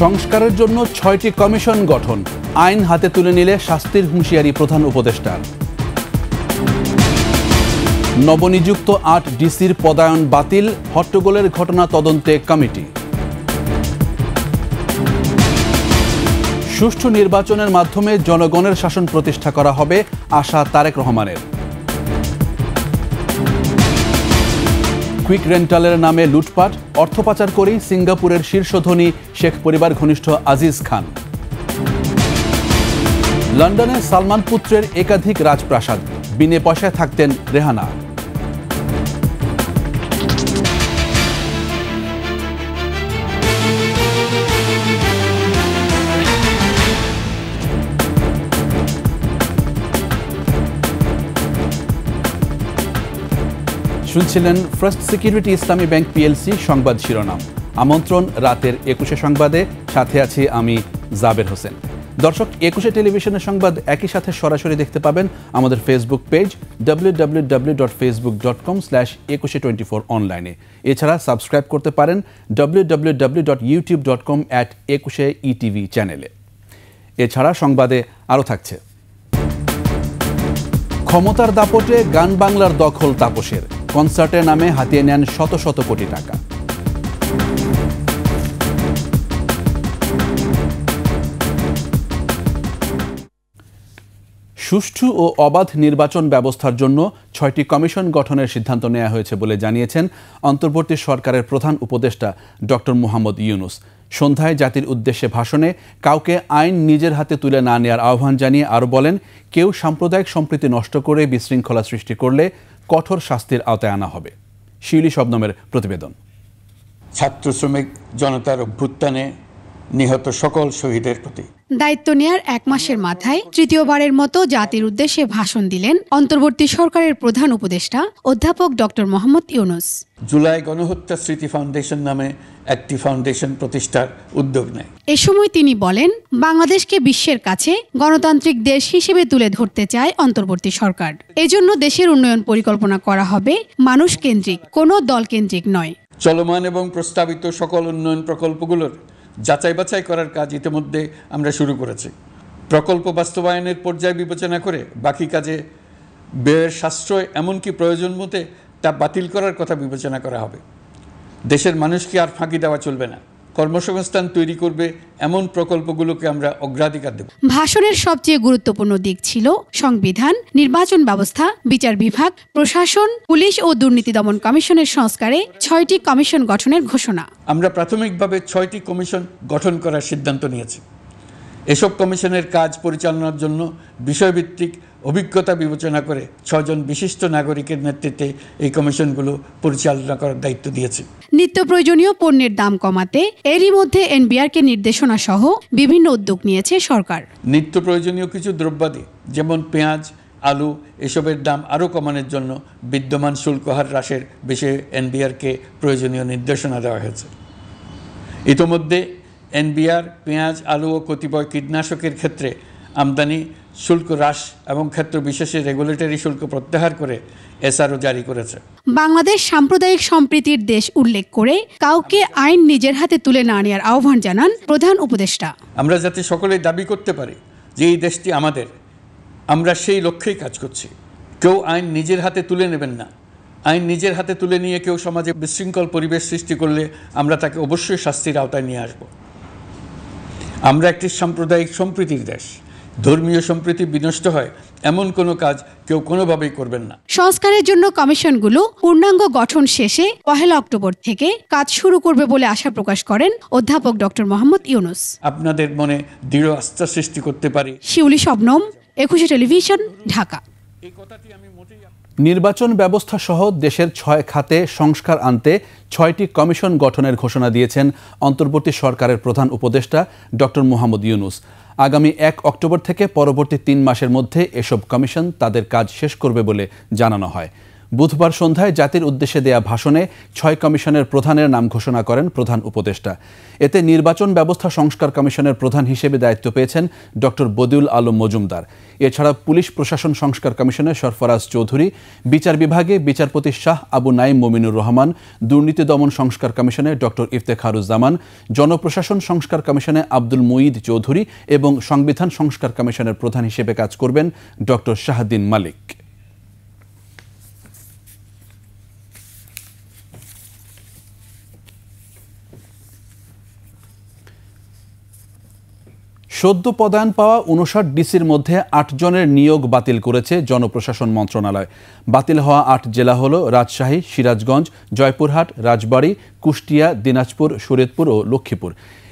সংস্কারের জন্য ৬টি কমিশন গঠন, আইন হাতে তুলে নিলে শাস্তির হুঁশিয়ারি প্রধান উপদেষ্টার। নবনিযুক্ত ৮ ডিসির পদায়ন বাতিল, হট্টগোলের ঘটনা তদন্তে কমিটি। সুষ্ঠু নির্বাচনের মাধ্যমে জনগণের শাসন প্রতিষ্ঠা করা হবে, আশা তারেক রহমানের। কুইক রেন্টালের নামে লুটপাট, অর্থ পাচার করেই সিঙ্গাপুরের শীর্ষ ধনী শেখ পরিবার ঘনিষ্ঠ আজিজ খান। লন্ডনে সালমান পুত্রের একাধিক রাজপ্রাসাদ, বিনে পয়সায় থাকতেন রেহানা। শুনছিলেন ফার্স্ট সিকিউরিটি ইসলামী ব্যাংক পিএলসি সংবাদ শিরোনাম। আমন্ত্রণ রাতের ২১ সংবাদে, সাথে আছি আমি জাবের হোসেন। দর্শক, ২১ টেলিভিশনের সংবাদ একই সাথে সরাসরি দেখতে পাবেন আমাদের ফেসবুক পেজ www.facebook.com/2124 অনলাইনে। এছাড়া সাবস্ক্রাইব করতে পারেন www.youtube.com/21etv চ্যানেলে। এছাড়া সংবাদে আরও থাকছে: ক্ষমতার দাপটে গান বাংলার দখল তাপসের, কনসার্টের নামে হাতিয়ে নেন শত শত কোটি টাকা। সুষ্ঠু ও অবাধ নির্বাচন ব্যবস্থার জন্য ৬টি কমিশন গঠনের সিদ্ধান্ত নেওয়া হয়েছে বলে জানিয়েছেন অন্তর্বর্তী সরকারের প্রধান উপদেষ্টা ডক্টর মোহাম্মদ ইউনূস। সন্ধ্যায় জাতির উদ্দেশ্যে ভাষণে কাউকে আইন নিজের হাতে তুলে না নেওয়ার আহ্বান জানিয়ে আরও বলেন, কেউ সাম্প্রদায়িক সম্প্রীতি নষ্ট করে বিশৃঙ্খলা সৃষ্টি করলে কঠোর শাস্তির আওতায় আনা হবে। শিউলি শবনমের প্রতিবেদন। ছাত্র শ্রমিক জনতার অভ্যুত্থানে নিহত সকল শহীদের প্রতি দায়িত্ব নেয়ার ১ মাসের মাথায় তৃতীয়বারের মতো জাতির উদ্দেশ্যে ভাষণ দিলেন অন্তর্বর্তী সরকারের প্রধান উপদেষ্টা অধ্যাপক ডক্টর মোহাম্মদ ইউনূস। জুলাই গণহত্যা স্মৃতি ফাউন্ডেশন নামে একটি ফাউন্ডেশন প্রতিষ্ঠার উদ্যোগ নেয়। এ সময় তিনি বলেন, বাংলাদেশকে বিশ্বের কাছে গণতান্ত্রিক দেশ হিসেবে তুলে ধরতে চায় অন্তর্বর্তী সরকার। এজন্য দেশের উন্নয়ন পরিকল্পনা করা হবে মানুষ কেন্দ্রিক, কোনো দল কেন্দ্রিক নয়। চলমান এবং প্রস্তাবিত সকল উন্নয়ন প্রকল্পগুলোর যাচাই বাছাই করার কাজ ইতিমধ্যে আমরা শুরু করেছি। প্রকল্প বাস্তবায়নের পর্যায় বিবেচনা করে বাকি কাজে ব্যয়ের সাশ্রয় এমনকি প্রয়োজন মতে তা বাতিল করার কথা বিবেচনা করা হবে। দেশের মানুষকে আর ফাঁকি দেওয়া চলবে না। কর্মসংস্থান তৈরি করবে এমন প্রকল্পগুলোকে আমরা অগ্রাধিকার দেব। ভাষণের সবচেয়ে গুরুত্বপূর্ণ দিক ছিল সংবিধান, নির্বাচন ব্যবস্থা, বিচার বিভাগ, প্রশাসন, পুলিশ ও দুর্নীতি দমন কমিশনের সংস্কারে ৬টি কমিশন গঠনের ঘোষণা। আমরা প্রাথমিকভাবে ৬টি কমিশন গঠন করার সিদ্ধান্ত নিয়েছি। এসব কমিশনের কাজ পরিচালনার জন্য বিষয়ভিত্তিক অভিজ্ঞতা বিবেচনা করে ৬ জন বিশিষ্ট নাগরিকের নেতৃত্বে এই কমিশনগুলো পরিচালনা করার দায়িত্ব দিয়েছে। নিত্য প্রয়োজনীয় পণ্যের দাম কমাতে এরই মধ্যে এনবিআরকে নির্দেশনা সহ বিভিন্ন উদ্যোগ নিয়েছে সরকার। নিত্য প্রয়োজনীয় কিছু দ্রব্যাদি যেমন পেঁয়াজ, আলু এসবের দাম আরও কমানোর জন্য বিদ্যমান শুল্ক হার হ্রাসের বিষয়ে এনবিআরকে প্রয়োজনীয় নির্দেশনা দেওয়া হয়েছে। ইতোমধ্যে এনবিআর পেঁয়াজ, আলু ও কতিপয় কীটনাশকের ক্ষেত্রে আমদানি শুল্ক হ্রাস এবং ক্ষেত্র বিশেষে রেগুলেটরি শুল্ক প্রত্যাহার করে এসআরও জারি করেছে। বাংলাদেশ সাম্প্রদায়িক সম্প্রীতির দেশ উল্লেখ করে কাউকে আইন নিজের হাতে তুলে না নেওয়ার আহ্বান জানান প্রধান উপদেষ্টা। আমরা যাতে সকলেই দাবি করতে পারি যে এই দেশটি আমাদের, আমরা সেই লক্ষ্যেই কাজ করছি। কেউ আইন নিজের হাতে তুলে নেবেন না। আইন নিজের হাতে তুলে নিয়ে কেউ সমাজে বিশৃঙ্খল পরিবেশ সৃষ্টি করলে আমরা তাকে অবশ্যই শাস্তির আওতায় নিয়ে আসব। আমরা একটি সাম্প্রদায়িক সম্প্রীতির দেশ। ধর্মীয় সম্প্রীতি বিনষ্ট হয় এমন কোনো কাজ কেউ কোনোভাবেই করবেন না। সংস্কারের জন্য কমিশনগুলো পূর্ণাঙ্গ গঠন শেষে ১ অক্টোবর থেকে কাজ শুরু করবে বলে আশা প্রকাশ করেন অধ্যাপক ডক্টর মোহাম্মদ ইউনূস। আপনাদের মনে দৃঢ় আস্থা সৃষ্টি করতে পারি। শিউলি শবনম, ২১ টেলিভিশন, ঢাকা। নির্বাচন ব্যবস্থা সহ দেশের ৬ খাতে সংস্কার আনতে ৬টি কমিশন গঠনের ঘোষণা দিয়েছেন অন্তর্বর্তী সরকারের প্রধান উপদেষ্টা ডক্টর মোহাম্মদ ইউনূস। আগামী ১ অক্টোবর থেকে পরবর্তী ৩ মাসের মধ্যে এসব কমিশন তাদের কাজ শেষ করবে বলে জানানো হয়। বুধবার সন্ধ্যায় জাতির উদ্দেশ্যে দেয়া ভাষণে ৬ কমিশনের প্রধানের নাম ঘোষণা করেন প্রধান উপদেষ্টা। এতে নির্বাচন ব্যবস্থা সংস্কার কমিশনের প্রধান হিসেবে দায়িত্ব পেয়েছেন ডক্টর বদিউল আলম মজুমদার। এছাড়া পুলিশ প্রশাসন সংস্কার কমিশনের সরফরাজ চৌধুরী, বিচার বিভাগে বিচারপতি শাহ আবু নাইম মমিনুর রহমান, দুর্নীতি দমন সংস্কার কমিশনে ডক্টর ইফতেখারুজ্জামান, জনপ্রশাসন সংস্কার কমিশনে আব্দুল মুঈদ চৌধুরী এবং সংবিধান সংস্কার কমিশনের প্রধান হিসেবে কাজ করবেন ডক্টর শাহদ্দিন মালিক। সদ্য পদায়ন পাওয়া ৫৯ ডিসির মধ্যে ৮ জনের নিয়োগ বাতিল করেছে জনপ্রশাসন মন্ত্রণালয়। বাতিল হওয়া ৮ জেলা হল রাজশাহী, সিরাজগঞ্জ, জয়পুরহাট, রাজবাড়ী, কুষ্টিয়া, দিনাজপুর, শরীয়তপুর ও লক্ষ্মীপুর।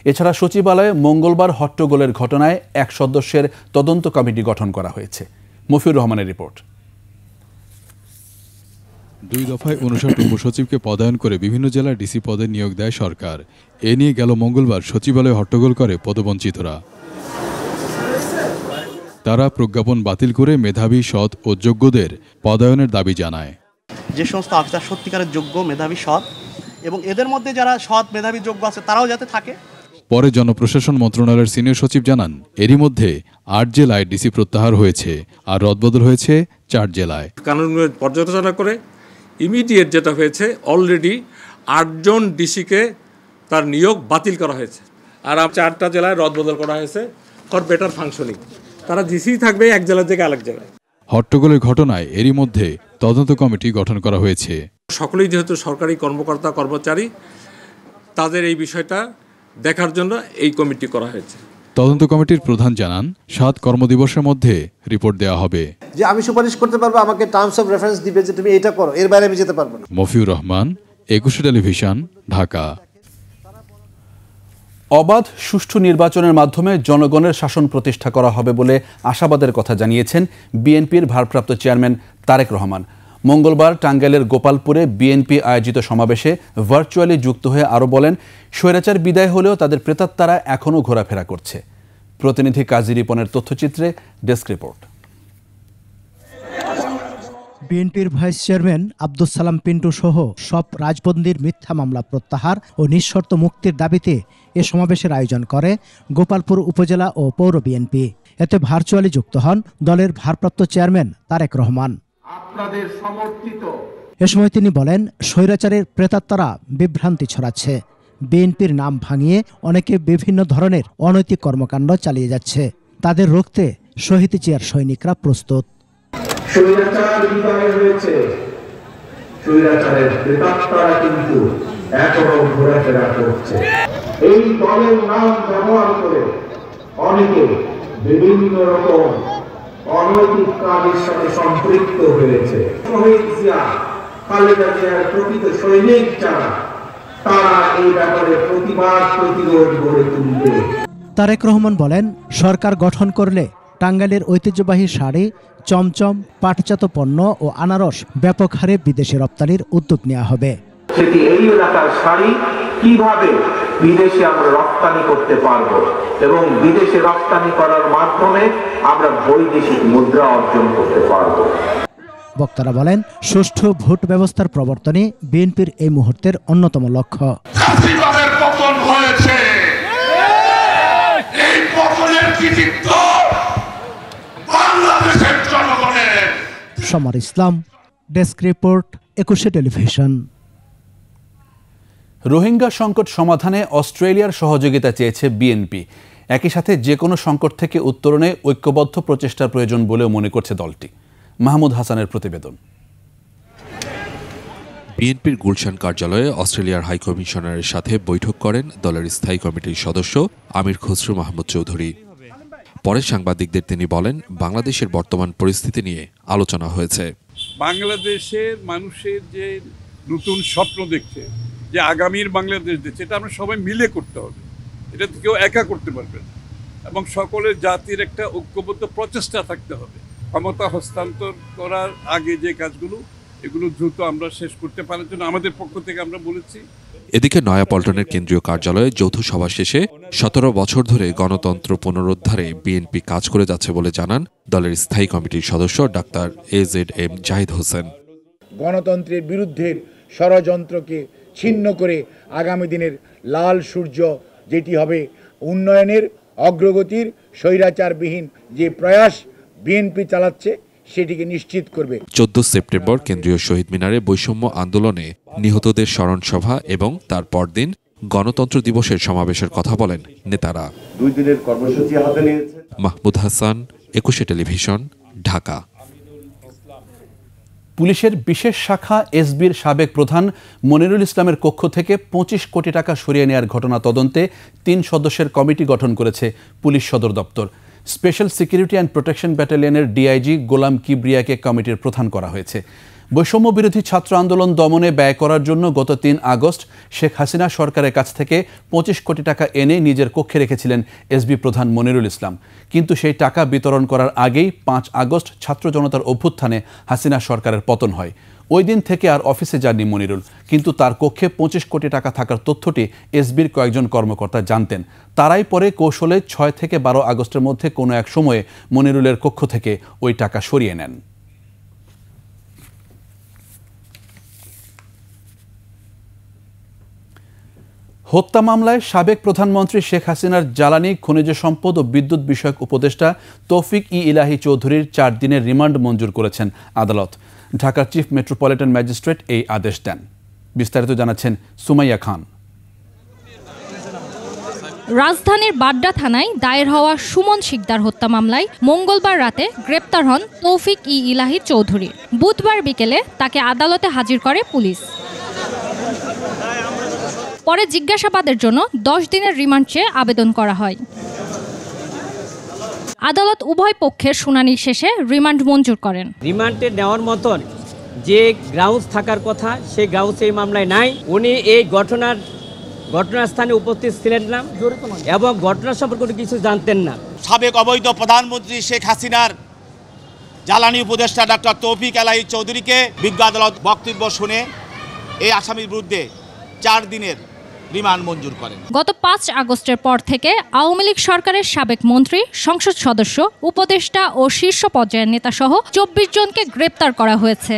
এছাড়া সচিবালয়ে মঙ্গলবার হট্টগোলের ঘটনায় ১ সদস্যের তদন্ত কমিটি গঠন করা হয়েছে। মফিউর রহমানের রিপোর্ট। ২ দফায় ৫৯ উপসচিবকে পদায়ন করে বিভিন্ন জেলার ডিসি পদে নিয়োগ দেয় সরকার। এ নিয়ে গেল মঙ্গলবার সচিবালয়ে হট্টগোল করে পদবঞ্চিতরা। তারা প্রজ্ঞাপন বাতিল করে মেধাবী, সৎ ও যোগ্যদের পদায়নের দাবি জানায়। যে সমস্ত অফিসার সত্যিকারের যোগ্য, মেধাবী, সৎ এবং এদের মধ্যে যারা সৎ, মেধাবী, যোগ্য আছে তারাও যাতে থাকে। পরে জনপ্রশাসন মন্ত্রণালয়ের সিনিয়র সচিব জানান, এরই মধ্যে ৮ জেলায় ডিসি প্রত্যাহার হয়েছে আর রদবদল হয়েছে ৪ জেলায়। কানুনগুলো পর্যালোচনা করে ইমিডিয়েট যেটা হয়েছে, অলরেডি ৮ জন ডিসিকে তার নিয়োগ বাতিল করা হয়েছে আর 4টা জেলায় রদবদল করা হয়েছে ফর বেটার ফাংশনিং। তারা ডিসি থাকবে এক জেলা থেকে আরেক জায়গায়। হট্টগোলের ঘটনায় এরই মধ্যে তদন্ত কমিটি গঠন করা হয়েছে। সকলেই যেহেতু সরকারি কর্মকর্তা কর্মচারী, তাদের এই বিষয়টা দেখার জন্য এই কমিটি করা হয়েছে। তদন্ত কমিটির প্রধান জানান, ৭ কর্মদিবসের মধ্যে রিপোর্ট দেওয়া হবে। যে আমি সুপারিশ করতে পারবো, আমাকে টার্মস অফ রেফারেন্স দিবে যে তুমি এটা করো, এর বাইরে আমি যেতে পারবো না। মফিউর রহমান, একুশে টেলিভিশন, ঢাকা। অবাধ সুষ্ঠু নির্বাচনের মাধ্যমে জনগণের শাসন প্রতিষ্ঠা করা হবে বলে আশাবাদের কথা জানিয়েছেন বিএনপির ভারপ্রাপ্ত চেয়ারম্যান তারেক রহমান। মঙ্গলবার টাঙ্গাইলের গোপালপুরে বিএনপি আয়োজিত সমাবেশে ভার্চুয়ালি যুক্ত হয়ে আরও বলেন, স্বৈরাচার বিদায় হলেও তাদের প্রেতাত্মারা এখনও ঘোরাফেরা করছে। প্রতিনিধি কাজী রিপনের তথ্যচিত্রে ডেস্ক রিপোর্ট। বিএনপির ভাইস চেয়ারম্যান আব্দুস সালাম পিন্টু সহ সব রাজবন্দীর মিথ্যা মামলা প্রত্যাহার ও নিঃশর্ত মুক্তির দাবিতে এ সমাবেশের আয়োজন করে গোপালপুর উপজেলা ও পৌর বিএনপি। এতে ভার্চুয়ালি যুক্ত হন দলের ভারপ্রাপ্ত চেয়ারম্যান তারেক রহমান। এ সময় তিনি বলেন, স্বৈরাচারের প্রেতাত্মারা বিভ্রান্তি ছড়াচ্ছে। বিএনপির নাম ভাঙিয়ে অনেকে বিভিন্ন ধরনের অনৈতিক কর্মকাণ্ড চালিয়ে যাচ্ছে। তাদের রুখতে শহীদ জিয়ার সৈনিকরা প্রস্তুত। স্বৈরাচার বিদায় হয়েছে, স্বৈরাচারের প্রেতাত্মারা কিন্তু এখনো ঘোরাফেরা করছে। এই দলের নাম ব্যবহার করে অনেকে বিভিন্ন রকম অনৈতিক কাজের সাথে সম্পৃক্ত হয়েছে। শহীদ জিয়া, খালেদা জিয়ার প্রকৃত সৈনিক যারা, তারা এই ব্যাপারে প্রতিবাদ প্রতিরোধ গড়ে তুলবে। তারেক রহমান বলেন, সরকার গঠন করলে টাঙ্গাইলের ঐতিহ্যবাহী শাড়ি, চমচম, পাটজাত পণ্য ও আনারস ব্যাপক হারে বিদেশে রপ্তানির উদ্যোগ নেওয়া হবে। সেটি এই এলাকার শাড়ি কিভাবে বিদেশে আমরা রপ্তানি করতে পারবো এবং বিদেশে রপ্তানি করার মাধ্যমে আমরা বৈদেশিক মুদ্রা অর্জন করতে পারবো। বক্তারা বলেন, সুষ্ঠু ভোট ব্যবস্থার প্রবর্তনই বিএনপির এই মুহূর্তের অন্যতম লক্ষ্য। পতন হয়েছে, এই পতনের কৃতিত্ব বাংলাদেশের জনগণের। সমর ইসলাম, ডেস্ক রিপোর্ট, একুশে টেলিভিশন। রোহিঙ্গা সংকট সমাধানে অস্ট্রেলিয়ার সহযোগিতা চেয়েছে বিএনপি। একই সাথে যে কোনো সংকট থেকে উত্তরণে ঐক্যবদ্ধ প্রচেষ্টার প্রয়োজন বলেও মনে করছে দলটি। মাহমুদ হাসানের প্রতিবেদন। বিএনপির গুলশান কার্যালয়ে অস্ট্রেলিয়ার হাইকমিশনারের সাথে বৈঠক করেন দলের স্থায়ী কমিটির সদস্য আমির খসরু মাহমুদ চৌধুরী। পরে সাংবাদিকদের তিনি বলেন, বাংলাদেশের বর্তমান পরিস্থিতি নিয়ে আলোচনা হয়েছে। বাংলাদেশের মানুষের যে নতুন স্বপ্ন দেখছে, যে আগামীর বাংলাদেশ দেখছে, এটা আমরা সবাই মিলে করতে হবে। এটা কেউ একা করতে পারবে না এবং সকলের জাতির একটা ঐক্যবদ্ধ প্রচেষ্টা থাকতে হবে। ক্ষমতা হস্তান্তর করার আগে যে কাজগুলো, এগুলো দ্রুত আমরা শেষ করতে পারার জন্য আমাদের পক্ষ থেকে আমরা বলেছি। এদিকে নয়াপল্টনের কেন্দ্রীয় কার্যালয়ে যৌথ সভা শেষে ১৭ বছর ধরে গণতন্ত্র পুনরুদ্ধারে বিএনপি কাজ করে যাচ্ছে বলে জানান দলের স্থায়ী কমিটির সদস্য ডাক্তার AZM জাহিদ হোসেন। গণতন্ত্রের বিরুদ্ধে ষড়যন্ত্রকে ছিন্ন করে আগামী দিনের লাল সূর্য যেটি হবে উন্নয়নের অগ্রগতির স্বৈরাচারবিহীন যে প্রয়াস বিএনপি চালাচ্ছে সেটিকে নিশ্চিত করবে। 14 সেপ্টেম্বর কেন্দ্রীয় শহীদ মিনারে বৈষম্য আন্দোলনে নিহতদের স্মরণ সভা এবং তার পরদিন গণতন্ত্র দিবসের সমাবেশের কথা বলেন নেতারা। 2 দিনের কর্মসূচি হাতে নিয়েছে। মাহমুদ হাসান, 21 টেলিভিশন, ঢাকা। পুলিশের বিশেষ শাখা এসবির সাবেক প্রধান মনিরুল ইসলামের কক্ষ থেকে 25 কোটি টাকা সরিয়ে নেওয়ার ঘটনা তদন্তে 3 সদস্যের কমিটি গঠন করেছে পুলিশ সদর দপ্তর। স্পেশাল সিকিউরিটি অ্যান্ড প্রোটেকশন ব্যাটালিয়নের ডিআইজি গোলাম কিবরিয়াকে কমিটির প্রধান করা হয়েছে। বৈষম্য বিরোধী ছাত্র আন্দোলন দমনে ব্যয় করার জন্য গত 3 আগস্ট শেখ হাসিনা সরকারের কাছ থেকে 25 কোটি টাকা এনে নিজের কক্ষে রেখেছিলেন এসবি প্রধান মনিরুল ইসলাম। কিন্তু সেই টাকা বিতরণ করার আগেই 5 আগস্ট ছাত্র জনতার অভ্যুত্থানে হাসিনা সরকারের পতন হয়। ওই দিন থেকে আর অফিসে যাননি মনিরুল, কিন্তু তার কক্ষে 25 কোটি টাকা থাকার তথ্যটি এসবির কয়েকজন কর্মকর্তা জানতেন। তারাই পরে কৌশলে 6 থেকে 12 আগস্টের মধ্যে কোনো এক সময়ে মনিরুলের কক্ষ থেকে ওই টাকা সরিয়ে নেন। হত্যা মামলায় সাবেক প্রধানমন্ত্রী শেখ হাসিনার জ্বালানি, খনিজ সম্পদ ও বিদ্যুৎ বিষয়ক উপদেষ্টা তৌফিক ই ইলাহি চৌধুরীর 4 দিনের রিমান্ড মঞ্জুর করেছেন আদালত। ঢাকার চিফ মেট্রোপলিটন ম্যাজিস্ট্রেট এই আদেশ দেন। বিস্তারিত জানাচ্ছেন সুমাইয়া খান। রাজধানীর বাড্ডা থানায় দায়ের হওয়া সুমন শিকদার হত্যা মামলায় মঙ্গলবার রাতে গ্রেপ্তার হন তৌফিক ই ইলাহি চৌধুরী। বুধবার বিকেলে তাকে আদালতে হাজির করে পুলিশ। পরে জিজ্ঞাসাবাদের জন্য 10 দিনের রিমান্ড চেয়ে আবেদন করা হয়। আদালত উভয় পক্ষের শুনানি শেষে রিমান্ড মঞ্জুর করেন। রিমান্ডে নেওয়ার মতন যে গ্রাউন্ডস থাকার কথা সেই গ্রাউন্ডস এই মামলায় নাই। উনি এই ঘটনাস্থানে উপস্থিত ছিলেন না এবং ঘটনা সম্পর্কে কিছু জানতেন না। সাবেক অবৈধ প্রধানমন্ত্রী শেখ হাসিনার জ্বালানি উপদেষ্টা ডক্টর তৌফিক ইলাহি চৌধুরীকে বিজ্ঞ আদালত বক্তব্য শুনে এই আসামির বিরুদ্ধে 4 দিনের রিমান্ড মঞ্জুর করেন। গত 5 আগস্টের পর থেকে আওয়ামী লীগ সরকারের সাবেক মন্ত্রী, সংসদ সদস্য, উপদেষ্টা ও শীর্ষ পর্যায়ের নেতাসহ 24 জনকে গ্রেপ্তার করা হয়েছে।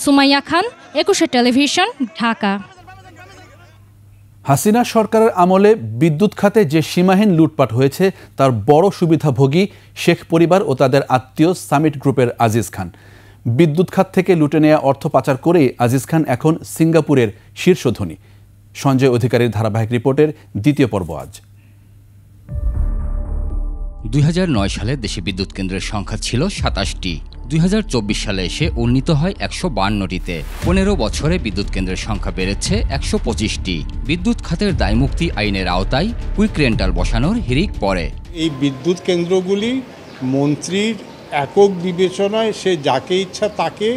সুমাইয়া খান, 21 টেলিভিশন, ঢাকা। হাসিনা সরকারের আমলে বিদ্যুৎ খাতে যে সীমাহীন লুটপাট হয়েছে তার বড় সুবিধাভোগী শেখ পরিবার ও তাদের আত্মীয় সামিট গ্রুপের আজিজ খান। বিদ্যুৎ খাত থেকে লুটে নেওয়া অর্থ পাচার করেই আজিজ খান এখন সিঙ্গাপুরের শীর্ষ ধনী। সঞ্জয় অধিকারীর ধারাবাহিক রিপোর্টের দ্বিতীয় পর্ব আজ। 2009 সালে দেশে বিদ্যুৎ কেন্দ্রের সংখ্যা ছিল 27টি। 2024 সালে এসে উন্নীত হয় 152টিতে। 15 বছরে বিদ্যুৎ কেন্দ্রের সংখ্যা বেড়েছে 125টি। বিদ্যুৎ খাতের দায়মুক্তি আইনের আওতায় কুইক রেন্টাল বসানোর হিড়িক পড়ে। এই বিদ্যুৎ কেন্দ্রগুলি মন্ত্রীর একক বিবেচনায় সে যাকে ইচ্ছা তাকে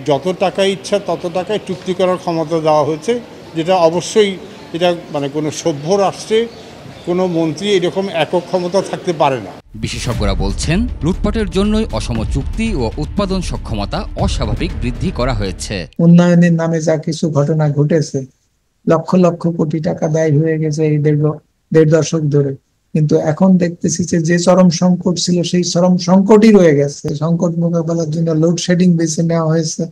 যত টাকা ইচ্ছা তত টাকায় চুক্তি করার ক্ষমতা দেওয়া হয়েছে, যেটা অবশ্যই এটা মানে কোনো সভ্য রাষ্ট্রে কোনো মন্ত্রী এরকম একক ক্ষমতা থাকতে পারে না। বিশেষজ্ঞরা বলছেন, লুটপাটের জন্যই অসম চুক্তি ও উৎপাদন সক্ষমতা অস্বাভাবিক বৃদ্ধি করা হয়েছে। উন্নয়নের নামে যা কিছু ঘটনা ঘটেছে, লক্ষ লক্ষ কোটি টাকা ব্যয় হয়ে গেছে এই দেড় দশক ধরে, কিন্তু এখন দেখতেছি যে চরম সংকট ছিল সেই চরম সংকটই রয়ে গেছে। সংকট মোকাবেলার জন্য লোডশেডিং বেছে নেওয়া হয়েছে।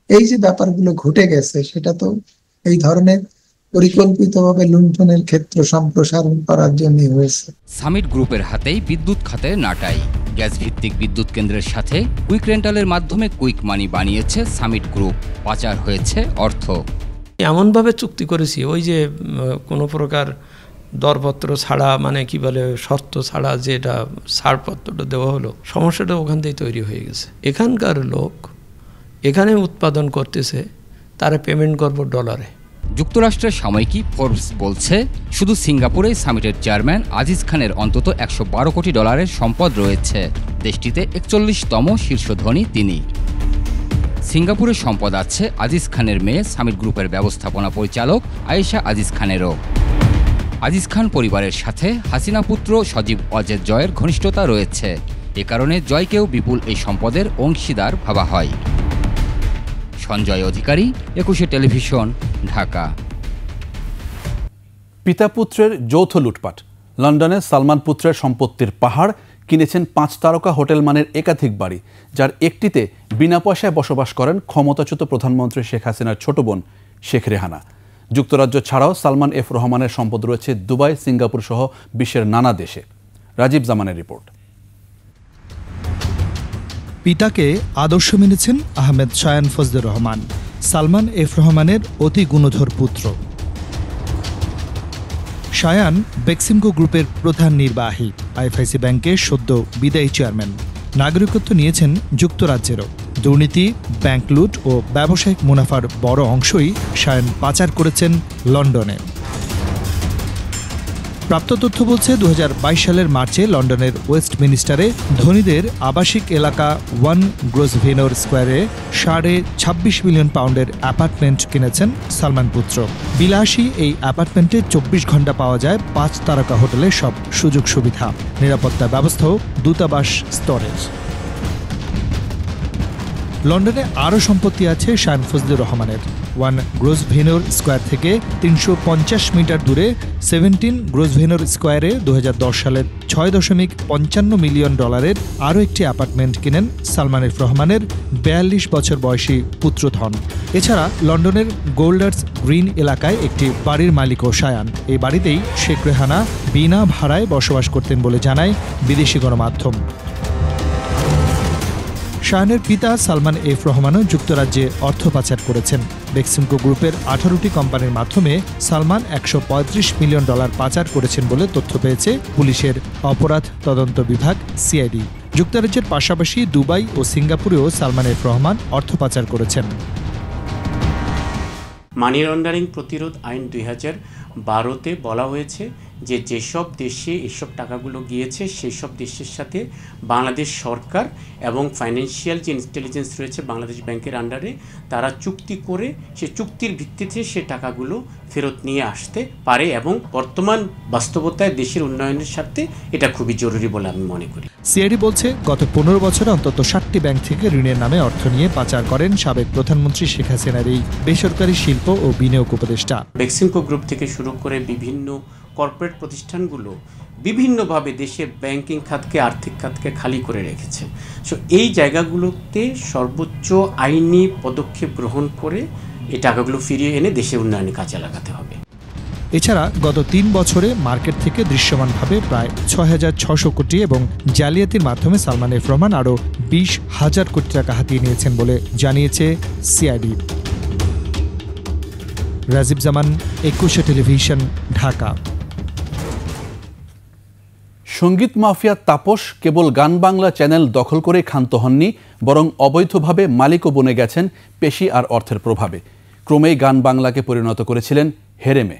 এই যে ব্যাপারগুলো ঘটে গেছে সেটা তো এই ধরনের পরিকল্পিতভাবে লুণ্ঠনের ক্ষেত্র সম্প্রসারণ করার জন্যই হয়েছে। সামিট গ্রুপের হাতেই বিদ্যুৎ খাতের নাটাই। গ্যাস ভিত্তিক বিদ্যুৎ কেন্দ্রের সাথে কুইক রেন্টালের মাধ্যমে কুইক মানি বানিয়েছে সামিট গ্রুপ। পাচার হয়েছে অর্থ। এমনভাবে চুক্তি করেছি, ওই যে কোনো প্রকার দরপত্র ছাড়া, মানে কি বলে, শর্ত ছাড়া যেটা ছাড়পত্রটা দেওয়া হলো, সমস্যাটা ওখান থেকেই তৈরি হয়ে গেছে। এখানকার লোক এখানে উৎপাদন করতেছে, তারা পেমেন্ট করবো ডলারে। যুক্তরাষ্ট্রের সাময়িকী ফোর্বস বলছে, শুধু সিঙ্গাপুরেই সামিটের চেয়ারম্যান আজিজ খানের অন্তত 112 কোটি ডলারের সম্পদ রয়েছে। দেশটিতে 41তম শীর্ষ ধনী তিনি। সিঙ্গাপুরের সম্পদ আছে আজিজ খানের মেয়ে সামিট গ্রুপের ব্যবস্থাপনা পরিচালক আয়েশা আজিজ খানেরও। আজিজ খান পরিবারের সাথে হাসিনা পুত্র সজীব অজেদ জয়ের ঘনিষ্ঠতা রয়েছে। এ কারণে জয়কেও বিপুল এই সম্পদের অংশীদার ভাবা হয়। সঞ্জয় অধিকারী, 21 টেলিভিশন, ঢাকা। পিতা পুত্রের যৌথ লুটপাট। লন্ডনে সালমান পুত্রের সম্পত্তির পাহাড়, কিনেছেন 5 তারকা হোটেল মানের একাধিক বাড়ি, যার একটিতে বিনা পয়সায় বসবাস করেন ক্ষমতাচ্যুত প্রধানমন্ত্রী শেখ হাসিনার ছোট বোন শেখ রেহানা। যুক্তরাজ্য ছাড়াও সালমান এফ রহমানের সম্পদ রয়েছে দুবাই, সিঙ্গাপুর সহ বিশ্বের নানা দেশে। রাজীব জামানের রিপোর্ট। পিতাকে আদর্শ মেনেছেন আহমেদ শায়ান ফজলুর রহমান, সালমান এফ রহমানের অতি গুণধর পুত্র। শায়ান বেক্সিমকো গ্রুপের প্রধান নির্বাহী, আইএফআইসি ব্যাংকের সদ্য বিদায়ী চেয়ারম্যান। নাগরিকত্ব নিয়েছেন যুক্তরাজ্যেরও। দুর্নীতি, ব্যাংক লুট ও ব্যবসায়িক মুনাফার বড় অংশই শায়ান পাচার করেছেন লন্ডনে। প্রাপ্ত তথ্য বলছে 2022 সালের মার্চে লন্ডনের ওয়েস্টমিনিস্টারে ধনীদের আবাসিক এলাকা 1 গ্রোসভেনর স্কোয়ারে 26.5 মিলিয়ন পাউন্ডের অ্যাপার্টমেন্ট কিনেছেন সালমান পুত্র। বিলাসী এই অ্যাপার্টমেন্টে 24 ঘন্টা পাওয়া যায় 5 তারকা হোটেলের সব সুযোগ সুবিধা, নিরাপত্তা ব্যবস্থাও দূতাবাস স্তরের। লন্ডনে আরও সম্পত্তি আছে শায়ান ফজলুর রহমানের। 1 গ্রোসভেনর স্কোয়ার থেকে 350 মিটার দূরে 17 গ্রোসভেনর স্কোয়ারে 2010 সালের $6.55 মিলিয়ন আরও একটি অ্যাপার্টমেন্ট কিনেন সালমান এফ রহমানের 42 বছর বয়সী পুত্রধন। এছাড়া লন্ডনের গোল্ডার্স গ্রিন এলাকায় একটি বাড়ির মালিকও শায়ান। এই বাড়িতেই শেখ রেহানা বিনা ভাড়ায় বসবাস করতেন বলে জানায় বিদেশি গণমাধ্যম। শায়ানের পিতা সালমান এফ রহমানও যুক্তরাজ্যে অর্থ পাচার করেছেন। বেক্সিমকো গ্রুপের 18টি কোম্পানির মাধ্যমে সালমান $135 মিলিয়ন পাচার করেছেন বলে তথ্য পেয়েছে পুলিশের অপরাধ তদন্ত বিভাগ সিআইডি। যুক্তরাজ্যের পাশাপাশি দুবাই ও সিঙ্গাপুরেও সালমান এফ রহমান অর্থ পাচার করেছেন। মানি লন্ডারিং প্রতিরোধ আইন 2012-তে বলা হয়েছে যে যেসব দেশে এসব টাকাগুলো গিয়েছে সেই সব দেশের সাথে বাংলাদেশ সরকার এবং ফাইন্যান্সিয়াল যে ইন্টেলিজেন্স রয়েছে বাংলাদেশ ব্যাংকের আন্ডারে তারা চুক্তি করে সে চুক্তির ভিত্তিতে সে টাকাগুলো ফেরত নিয়ে আসতে পারে এবং বর্তমান বাস্তবতায় দেশের উন্নয়নের স্বার্থে এটা খুবই জরুরি বলে আমি মনে করি। সিআইডি বলছে গত 15 বছরে অন্তত 60টি ব্যাংক থেকে ঋণের নামে অর্থ নিয়ে পাচার করেন সাবেক প্রধানমন্ত্রী শেখ হাসিনার এই বেসরকারি শিল্প ও বিনিয়োগ উপদেষ্টা। বেক্সিমকো গ্রুপ থেকে শুরু করে বিভিন্ন কর্পোরেট প্রতিষ্ঠানগুলো বিভিন্নভাবে দেশের ব্যাংকিং খাতকে আর্থিক খাতকে খালি করে রেখেছে। সো এই জায়গাগুলোতে সর্বোচ্চ আইনি পদক্ষেপ গ্রহণ করে এই টাকাগুলো ফিরিয়ে এনে দেশের উন্নয়নে কাজে লাগাতে হবে। এছাড়া গত 3 বছরে মার্কেট থেকে দৃশ্যমানভাবে প্রায় 6,600 কোটি এবং জালিয়াতির মাধ্যমে সালমান এফ রহমান আরও 20,000 কোটি টাকা হাতিয়ে নিয়েছেন বলে জানিয়েছে সিআইডি। রাজীব জামান, 21 টেলিভিশন, ঢাকা। সঙ্গীত মাফিয়া তাপস কেবল গান বাংলা চ্যানেল দখল করে ক্ষান্ত হননি, বরং অবৈধভাবে মালিকও বনে গেছেন পেশি আর অর্থের প্রভাবে। ক্রমেই গান বাংলাকে পরিণত করেছিলেন হেরেমে।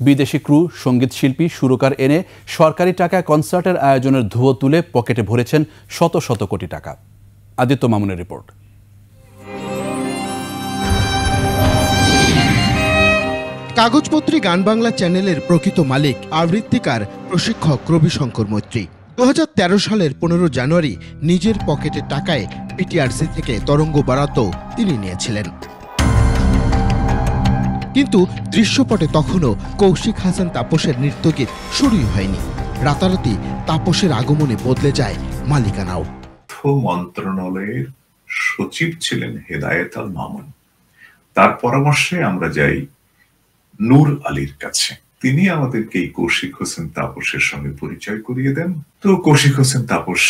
বিদেশি ক্রু, সঙ্গীত শিল্পী, সুরকার এনে সরকারি টাকায় কনসার্টের আয়োজনের ধুয়ো তুলে পকেটে ভরেছেন শত শত কোটি টাকা। আদিত্য মামুনের রিপোর্ট। কাগজপত্রী গান বাংলা চ্যানেলের প্রকৃত মালিক আবৃত্তিকার প্রশিক্ষক রবিশঙ্কর মৈত্রী। 2013 সালের 15 জানুয়ারি নিজের পকেটের টাকায় পিটিআরসি থেকে তরঙ্গ বরাদ্দ তিনি নিয়েছিলেন। কিন্তু দৃশ্যপটে তখনও কৌশিক হাসান তাপসের নৃত্যগীত শুরুই হয়নি। রাতারাতি তাপসের আগমনে বদলে যায় মালিকানাও। মন্ত্রণালয়ের সচিব ছিলেন হেদায়েত আল মামুন। তার পরামর্শে আমরা যাই নূর আলীর কাছে। তিনি আমাদেরকে এই কৌশিক হোসেন তাপসের সঙ্গে পরিচয় করিয়ে দেন। তো কৌশিক হোসেন তাপস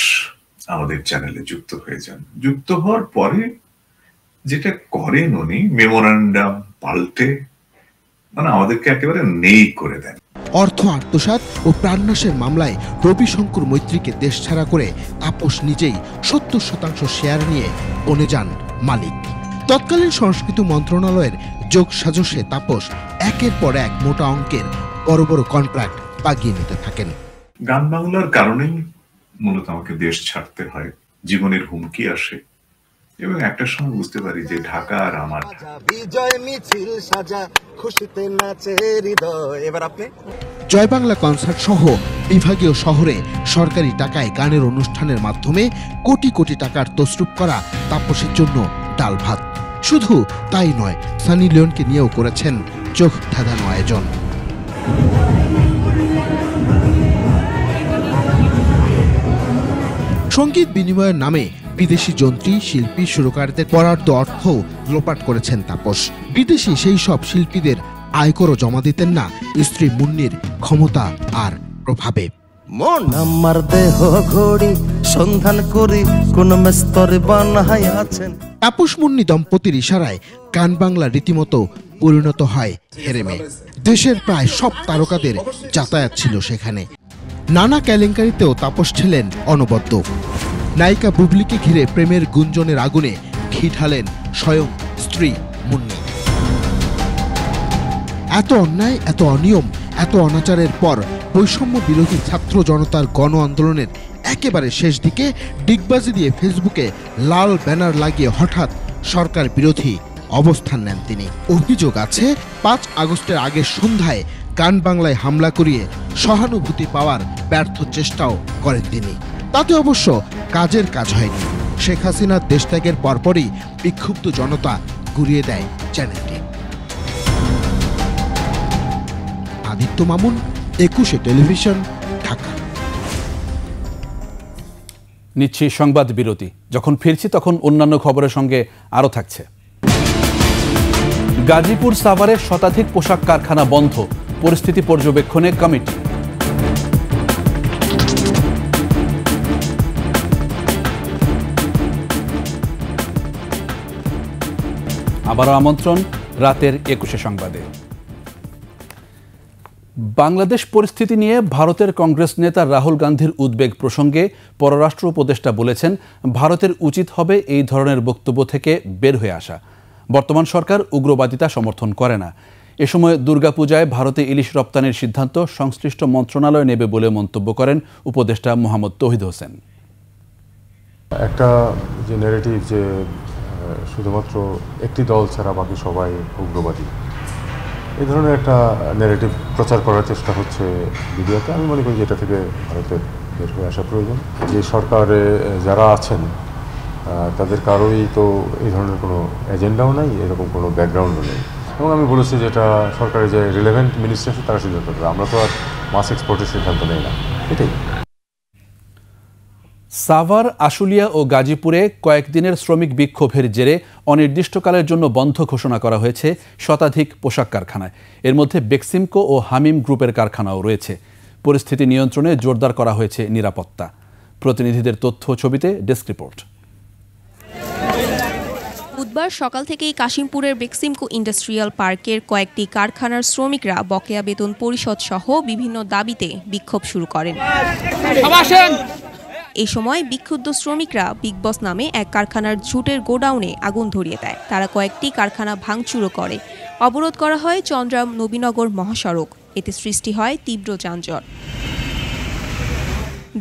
আমাদের চ্যানেলে যুক্ত হয়ে যান। যুক্ত হওয়ার পরে যেটা করেন উনি মেমোরান্ডাম পাল্টে আমাদেরকে একেবারে নেই করে দেন। অর্থ আত্মসাৎ ও প্রাণনাশের মামলায় রবিশঙ্কর মৈত্রীকে দেশছাড়া করে তাপস নিজেই 70% শেয়ার নিয়ে বনে যান মালিক। তৎকালীন সংস্কৃতি মন্ত্রণালয়ের যোগ সাজসে তাপস একের পর এক মোটা অঙ্কের বড় বড় কন্ট্রাক্ট বাগিয়ে নিতে থাকেন। গান বাংলার কারণেই মূলত আমাকে দেশ ছাড়তে হয়, জীবনের হুমকি আসে এবং একটা সময় বুঝতে পারি যে ঢাকা আর আমার। বিজয় মিছিল সাজা খুশিতে নাচে হৃদয়। এবার আপনি জয় বাংলা কনসার্ট সহ বিভাগীয় শহরে সরকারি টাকায় গানের অনুষ্ঠানের মাধ্যমে কোটি কোটি টাকার তসরুপ করা তাপসের জন্য ডাল ভাত। শুধু তাই নয়, সানি লিওনকে নিয়েও করেছেন চোখ ধাঁধানো আয়োজন। সঙ্গীত বিনিময়ের নামে বিদেশি যন্ত্রী শিল্পী সুরকারদের বরাদ্দ অর্থ লোপাট করেছেন তাপস। বিদেশি সেই সব শিল্পীদের আয়করও জমা দিতেন না স্ত্রী মুন্নির ক্ষমতা আর প্রভাবে। মন আমার দেহ ঘড়ি সন্ধান করি কোন মেস্তরে বানাই আছেন। তাপস মুন্নি দম্পতির ইশারায় গান বাংলা রীতিমতো পরিণত হয় হেরেমে। দেশের প্রায় সব তারকাদের যাতায়াত ছিল সেখানে। নানা কেলেঙ্কারিতেও তাপস ছিলেন অনবদ্য। নায়িকা বুবলিকে ঘিরে প্রেমের গুঞ্জনের আগুনে ঘি ঢালেন স্বয়ং স্ত্রী মুন্নি। এত অন্যায়, এত অনিয়ম, এত অনাচারের পর বৈষম্য বিরোধী ছাত্র জনতার গণ আন্দোলনের একেবারে শেষ দিকে ডিগবাজি দিয়ে ফেসবুকে লাল ব্যানার লাগিয়ে হঠাৎ সরকার বিরোধী অবস্থান নেন তিনি। অভিযোগ আছে 5 আগস্টের আগের সন্ধ্যায় গান বাংলায় হামলা করিয়ে সহানুভূতি পাওয়ার ব্যর্থ চেষ্টাও করেন তিনি। তাতে অবশ্য কাজের কাজ হয়নি। শেখ হাসিনার দেশত্যাগের পরপরই বিক্ষুব্ধ জনতা গুড়িয়ে দেয় চ্যানেলটি। আদিত্য মামুন, 21 টেলিভিশন, ঢাকা। নিচ্ছি সংবাদ বিরতি। যখন ফিরছি তখন অন্যান্য খবরের সঙ্গে আরও থাকছে। গাজীপুর সাভারে শতাধিক পোশাক কারখানা বন্ধ, পরিস্থিতি পর্যবেক্ষণে কমিটি। আবারও আমন্ত্রণ রাতের 21 সংবাদে। বাংলাদেশ পরিস্থিতি নিয়ে ভারতের কংগ্রেস নেতা রাহুল গান্ধীর উদ্বেগ প্রসঙ্গে পররাষ্ট্র উপদেষ্টা বলেছেন, ভারতের উচিত হবে এই ধরনের বক্তব্য থেকে বের হয়ে আসা। বর্তমান সরকার উগ্রবাদিতা সমর্থন করে না। এ সময় দুর্গাপূজায় ভারতে ইলিশ রপ্তানির সিদ্ধান্ত সংশ্লিষ্ট মন্ত্রণালয় নেবে বলে মন্তব্য করেন উপদেষ্টা মোহাম্মদ তৌহিদ হোসেন। একটা যে ন্যারেটিভ যে শুধুমাত্র একটি দল ছাড়া বাকি সবাই উগ্রবাদী, এই ধরনের একটা ন্যারেটিভ প্রচার করার চেষ্টা হচ্ছে মিডিয়াতে। আমি মনে করি যে এটা থেকে ভারতের বের হয়ে আসা প্রয়োজন। যে সরকারে যারা আছেন তাদের কারোই তো এই ধরনের কোনো এজেন্ডাও নাই, এরকম কোনো ব্যাকগ্রাউন্ডও নেই। এবং আমি বলেছি যে এটা সরকারের যে রিলেভেন্ট মিনিস্ট্রি আছে তারা সিদ্ধান্ত নেবে, আমরা তো আর মাস এক্সপোর্টের সিদ্ধান্ত নেই না, এটাই। সাভার, আশুলিয়া ও গাজীপুরে কয়েকদিনের শ্রমিক বিক্ষোভের জেরে অনির্দিষ্টকালের জন্য বন্ধ ঘোষণা করা হয়েছে শতাধিক পোশাক কারখানায়। এর মধ্যে বেক্সিমকো ও হামিম গ্রুপের কারখানাও রয়েছে। পরিস্থিতি নিয়ন্ত্রণে জোরদার করা হয়েছে নিরাপত্তা। প্রতিনিধিদের তথ্য ছবিতে ডেস্ক রিপোর্ট। বুধবার সকাল থেকেই কাশিমপুরের বেক্সিমকো ইন্ডাস্ট্রিয়াল পার্কের কয়েকটি কারখানার শ্রমিকরা বকেয়া বেতন পরিশোধ সহ বিভিন্ন দাবিতে বিক্ষোভ শুরু করেন। এই সময় বিক্ষুব্ধ শ্রমিকরা বিগ বস নামে এক কারখানার ঝুটের গোডাউনে আগুন ধরিয়ে দেয়। তারা কয়েকটি কারখানা ভাঙচুরও করে। অবরোধ করা হয় চন্দ্রাম নবীনগর মহাসড়ক। এতে সৃষ্টি হয় তীব্র যানজট।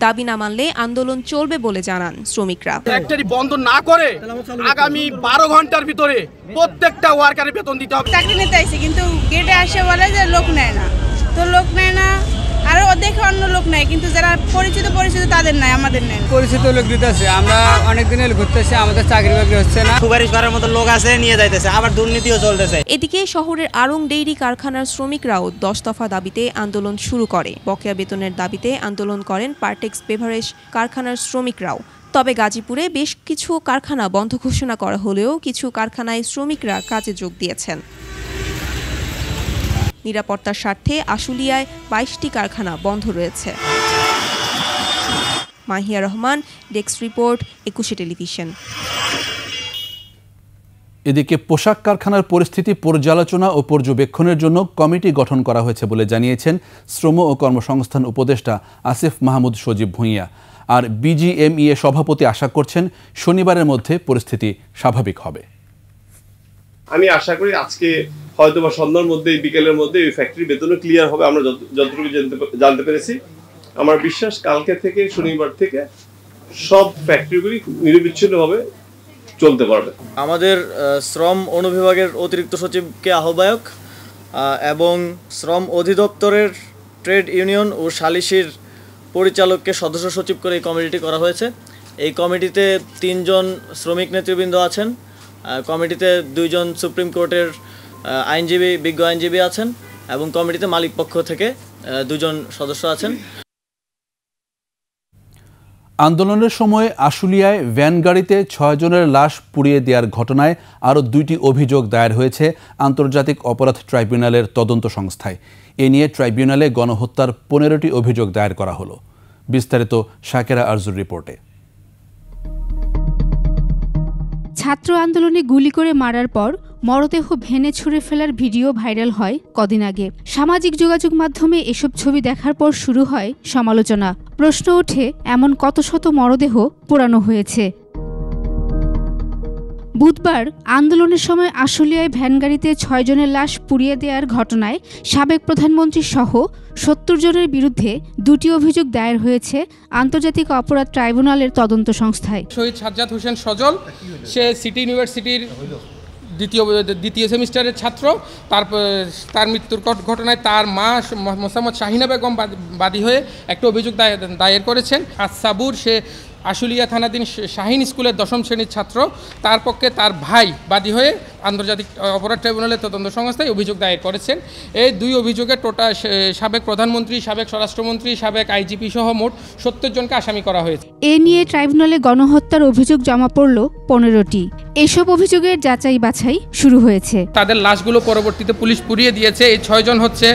দাবি না মানলে আন্দোলন চলবে বলে জানান শ্রমিকরা। ফ্যাক্টরি বন্ধ না করে আগামী 12 ঘন্টার ভিতরে প্রত্যেকটা ওয়ার্কারের বেতন দিতে হবে। চাকরি নিতে আইছে কিন্তু গেটে আসে বলে যে লোক নেয় না, তো লোক নেয় না, আর দেখে অন্য লোক নেয়, কিন্তু যারা পরিচিত তাদের নাই, আমাদের নেয়। পরিচিত লোক দিতেছে, আমরা অনেক দিন ঘুরতেছি, আমাদের চাকরি বাকরি হচ্ছে না। সুপারিশ করার মতো লোক আছে, নিয়ে যাইতেছে, আবার দুর্নীতিও চলতেছে। এদিকে শহরের আড়ং ডেইরি কারখানার শ্রমিকরাও 10 দফা দাবিতে আন্দোলন শুরু করে। বকেয়া বেতনের দাবিতে আন্দোলন করেন পার্টেক্স বেভারেজ কারখানার শ্রমিকরাও। তবে গাজীপুরে বেশ কিছু কারখানা বন্ধ ঘোষণা করা হলেও কিছু কারখানায় শ্রমিকরা কাজে যোগ দিয়েছেন। নিরাপত্তার স্বার্থে আশুলিয়ায় 22টি কারখানা বন্ধ রয়েছে। Mahiya Rahman, desk report, 21 television. এদিকে পোশাক কারখানার পরিস্থিতি পর্যালোচনা ও পর্যবেক্ষণের জন্য কমিটি গঠন করা হয়েছে বলে জানিয়েছেন শ্রম ও কর্মসংস্থান উপদেষ্টা আসিফ মাহমুদ সজীব ভূঁইয়া। আর বিজিএমইএ সভাপতি আশা করছেন শনিবারের মধ্যে পরিস্থিতি স্বাভাবিক হবে। আমি আশা করি আজকে হয়তো বা সন্ধ্যার মধ্যে, বিকেলের মধ্যে এই ফ্যাক্টরি বেতনও ক্লিয়ার হবে। আমরা যতটুকু জানতে পেরেছি, আমার বিশ্বাস কালকে থেকে, শনিবার থেকে সব ফ্যাক্টরিগুলি নিরবিচ্ছিন্নভাবে চলতে পারবে। আমাদের শ্রম অনুবিভাগের অতিরিক্ত সচিবকে আহ্বায়ক এবং শ্রম অধিদপ্তরের ট্রেড ইউনিয়ন ও সালিসির পরিচালককে সদস্য সচিব করে এই কমিটিটি করা হয়েছে। এই কমিটিতে 3 জন শ্রমিক নেতৃবৃন্দ আছেন। কমিটিতে 2 জন সুপ্রিম কোর্টের আইনজীবী, বিজ্ঞ আইনজীবী আছেন এবং কমিটিতে মালিক পক্ষ থেকে 2 জন সদস্য আছেন। আন্দোলনের সময় আশুলিয়ায় ভ্যান গাড়িতে ৬ জনের লাশ পুড়িয়ে দেওয়ার ঘটনায় আরও ২টি অভিযোগ দায়ের হয়েছে আন্তর্জাতিক অপরাধ ট্রাইব্যুনালের তদন্ত সংস্থায়। এ নিয়ে ট্রাইব্যুনালে গণহত্যার ১৫টি অভিযোগ দায়ের করা হলো। বিস্তারিত শাকেরা আরজুর রিপোর্টে। ছাত্র আন্দোলনে গুলি করে মারার পর মরদেহ ভেনে ছুঁড়ে ফেলার ভিডিও ভাইরাল হয় কদিন আগে। সামাজিক যোগাযোগ মাধ্যমে এসব ছবি দেখার পর শুরু হয় সমালোচনা। প্রশ্ন ওঠে, এমন কত শত মরদেহ পোড়ানো হয়েছে। বুধবার আন্দোলনের সময় আশুলিয়ায় ভ্যান গাড়িতে ৬ জনের লাশ পুড়িয়ে দেওয়ার ঘটনায় সাবেক প্রধানমন্ত্রী সহ ৭০ জনের বিরুদ্ধে ২টি অভিযোগ দায়ের হয়েছে আন্তর্জাতিক অপরাধ ট্রাইব্যুনালের তদন্ত সংস্থায়। শহীদ সাজ্জাদ হোসেন সজল, সে সিটি ইউনিভার্সিটির দ্বিতীয় সেমিস্টারের ছাত্র। তার মৃত্যুর ঘটনায় তার মা মোসাম্মদ শাহিনা বেগম বাদী হয়ে একটা অভিযোগ দায়ের করেছেন। আর সাবুর, সে আশুলিয়া থানাধীন শাহিন স্কুলের ১০ম শ্রেণীর ছাত্র, তার পক্ষে তার ভাই বাদী হয়ে আন্তর্জাতিক অপরাধ ট্রাইব্যুনালের তদন্ত সংস্থায় অভিযোগ দায়ের করেছেন। এই ২ অভিযোগে টোটাল সাবেক প্রধানমন্ত্রী, সাবেক স্বরাষ্ট্রমন্ত্রী, সাবেক আইজিপি সহ মোট ৭০ জনকে আসামি করা হয়েছে। এ নিয়ে ট্রাইব্যুনালে গণহত্যার অভিযোগ জমা পড়ল ১৫টি। এসব অভিযোগের যাচাই বাছাই শুরু হয়েছে। তাদের লাশগুলো পরবর্তীতে পুলিশ পুড়িয়ে দিয়েছে। এই ৬ জন হচ্ছে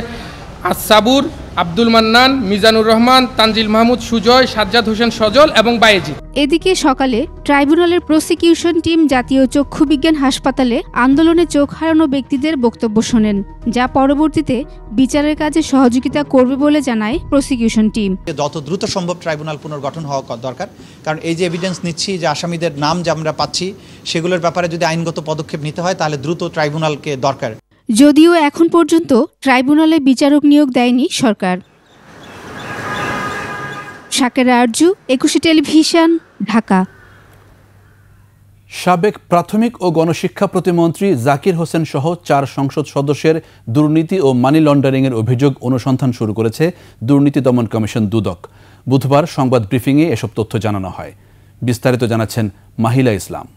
সাবুর, আব্দুল মান্নান, মিজানুর রহমান, তানজিল মাহমুদ সুজয়, সাজ্জাদ হোসেন সজল এবং বায়েজিদ। এদিকে সকালে ট্রাইব্যুনালের প্রসিকিউশন টিম জাতীয় চক্ষু বিজ্ঞান হাসপাতালে আন্দোলনে চোখ হারানো ব্যক্তিদের বক্তব্য শোনেন, যা পরবর্তীতে বিচারের কাজে সহযোগিতা করবে বলে জানায় প্রসিকিউশন টিম। যত দ্রুত সম্ভব ট্রাইব্যুনাল পুনর্গঠন হওয়া দরকার, কারণ এই যে এভিডেন্স নিচ্ছি, যে আসামিদের নাম যে আমরা পাচ্ছি, সেগুলোর ব্যাপারে যদি আইনগত পদক্ষেপ নিতে হয় তাহলে দ্রুত ট্রাইব্যুনালকে দরকার। যদিও এখন পর্যন্ত ট্রাইব্যুনালে বিচারক নিয়োগ দেয়নি সরকার। শাকেরা আরজু, ২১ টেলিভিশন, ঢাকা। সাবেক প্রাথমিক ও গণশিক্ষা প্রতিমন্ত্রী জাকির হোসেন সহ ৪ সংসদ সদস্যের দুর্নীতি ও মানি লন্ডারিংয়ের অভিযোগ অনুসন্ধান শুরু করেছে দুর্নীতি দমন কমিশন দুদক। বুধবার সংবাদ ব্রিফিংয়ে এসব তথ্য জানানো হয়। বিস্তারিত জানাচ্ছেন মাহিলা ইসলাম।